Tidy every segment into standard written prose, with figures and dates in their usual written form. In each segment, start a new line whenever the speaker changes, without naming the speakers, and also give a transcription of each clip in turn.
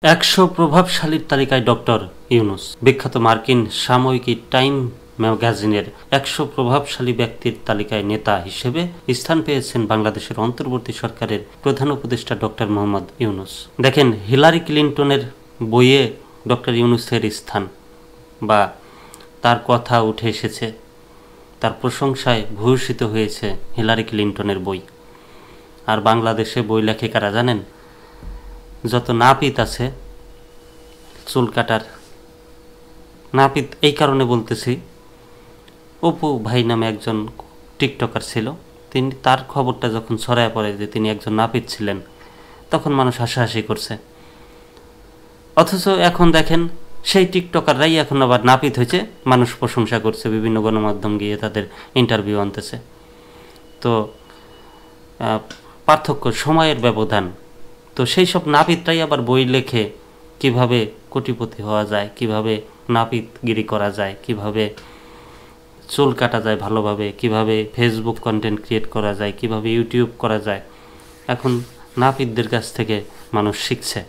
100 প্রভাবশালীর তালিকায় ডক্টর ইউনূস। বিখ্যাত মার্কিন সাময়িকী টাইম ম্যাগাজিনের 100 প্রভাবশালী ব্যক্তির তালিকায় নেতা হিসেবে স্থান পেয়েছেন বাংলাদেশের অন্তর্বর্তী সরকারের প্রধান উপদেষ্টা ডক্টর মোহাম্মদ ইউনূস। দেখেন, হিলারি ক্লিন্টনের বইয়ে ডক্টর ইউনূসের স্থান বা তার কথা উঠে এসেছে, তার প্রশংসায় ভূষিত হয়েছে হিলারি ক্লিন্টনের বই। আর বাংলাদেশে বই লেখে কারা জানেন? যত নাপিত আছে, চুল কাটার নাপিত এই কারণে বলতেছি, অপু ভাই নামে একজন টিকটকার ছিল, তার খবরটা যখন ছড়ায় পড়ে যে তিনি একজন নাপিত ছিলেন, তখন মানুষ হাসাহাসি করছে। অথচ এখন দেখেন, সেই টিকটকাররাই এখন আবার নাপিত হয়েছে, মানুষ প্রশংসা করছে, বিভিন্ন গণমাধ্যম গিয়ে তাদের ইন্টারভিউ আনতেছে। তো পার্থক্য, সময়ের ব্যবধান। তো সেই সব নাপিতরাই আবার বই লেখে কিভাবে কোটিপতি হওয়া যায়, কিভাবে নাপিতগিরি করা যায়, কিভাবে চুল কাটা যায় ভালোভাবে, কিভাবে ফেসবুক কন্টেন্ট ক্রিয়েট করা যায়, কিভাবে ইউটিউব করা যায়। এখন নাপিতদের কাছ থেকে মানুষ শিখছে।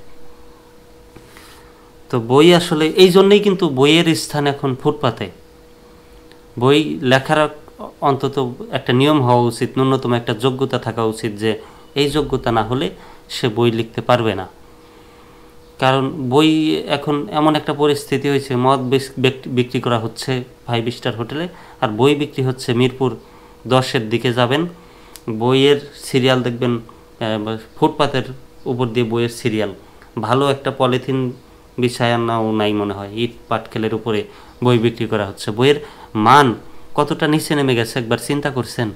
তো বই আসলে এই জন্যই কিন্তু বইয়ের স্থান এখন ফুটপাতে। বই লেখার অন্তত একটা নিয়ম হওয়া উচিত, ন্যূনতম একটা যোগ্যতা থাকা উচিত, যে এই যোগ্যতা না হলে সে বই লিখতে পারবে না। কারণ বই এখন এমন একটা পরিস্থিতি হয়েছে, মদ বিক্রি করা হচ্ছে 5 স্টার হোটেলে, আর বই বিক্রি হচ্ছে মিরপুর 10-এর দিকে যাবেন, বইয়ের সিরিয়াল দেখবেন, ফুটপাতের উপর দিয়ে বইয়ের সিরিয়াল, ভালো একটা পলিথিন বিছায়ানাও নাই মনে হয়, ইট পাটকেলের উপরে বই বিক্রি করা হচ্ছে। বইয়ের মান কতটা নিচে নেমে গেছে একবার চিন্তা করছেন?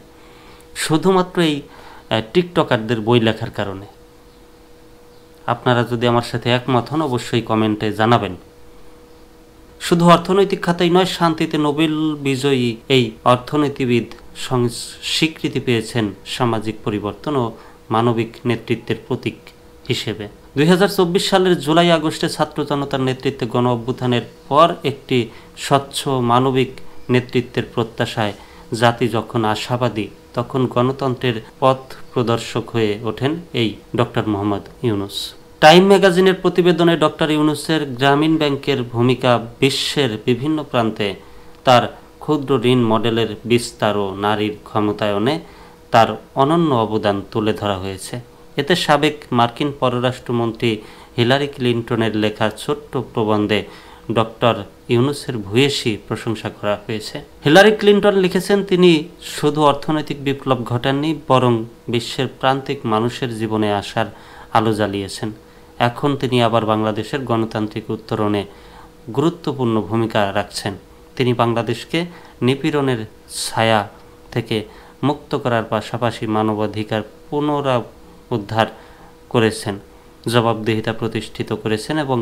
শুধুমাত্র এই টিকটকারদের বই লেখার কারণে। আপনারা যদি আমার সাথে একমত হন, অবশ্যই কমেন্টে জানাবেন। শুধু অর্থনৈতিক খাতেই নয়, শান্তিতে নোবেল বিজয়ী এই অর্থনীতিবিদ স্বীকৃতি পেয়েছেন সামাজিক পরিবর্তন ও মানবিক নেতৃত্বের প্রতীক হিসেবে। 2024 সালের জুলাই আগস্টে ছাত্র জনতার নেতৃত্বে গণ অভ্যুত্থানের পর একটি স্বচ্ছ মানবিক নেতৃত্বের প্রত্যাশায় জাতি যখন আশাবাদী, তখন গণতন্ত্রের পথ প্রদর্শক হয়ে ওঠেন এই ডক্টর মোহাম্মদ ইউনূস। টাইম ম্যাগাজিনের প্রতিবেদনে ডক্টর ইউনূসের গ্রামীণ ব্যাংকের ভূমিকা, বিশ্বের বিভিন্ন প্রান্তে তার ক্ষুদ্র ঋণ মডেলের বিস্তার ও নারীর ক্ষমতায়নে তার অনন্য অবদান তুলে ধরা হয়েছে। এতে সাবেক মার্কিন পররাষ্ট্রমন্ত্রী হিলারি ক্লিন্টনের লেখা ছোট্ট প্রবন্ধে ডক্টর ইউনূসের ভূয়সী প্রশংসা করা হয়েছে। হিলারি ক্লিন্টন লিখেছেন, তিনি শুধু অর্থনৈতিক বিপ্লব ঘটাননি, বরং বিশ্বের প্রান্তিক মানুষের জীবনে আসার আলো জ্বালিয়েছেন। এখন তিনি আবার বাংলাদেশের গণতান্ত্রিক উত্তরণে গুরুত্বপূর্ণ ভূমিকা রাখছেন। তিনি বাংলাদেশকে নিপীড়নের ছায়া থেকে মুক্ত করার পাশাপাশি মানবাধিকার পুনরুদ্ধার করেছেন, জবাবদিহিতা প্রতিষ্ঠিত করেছেন এবং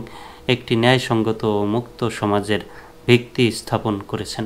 একটি ন্যায়সঙ্গত ও মুক্ত সমাজের ভিত্তি স্থাপন করেছেন।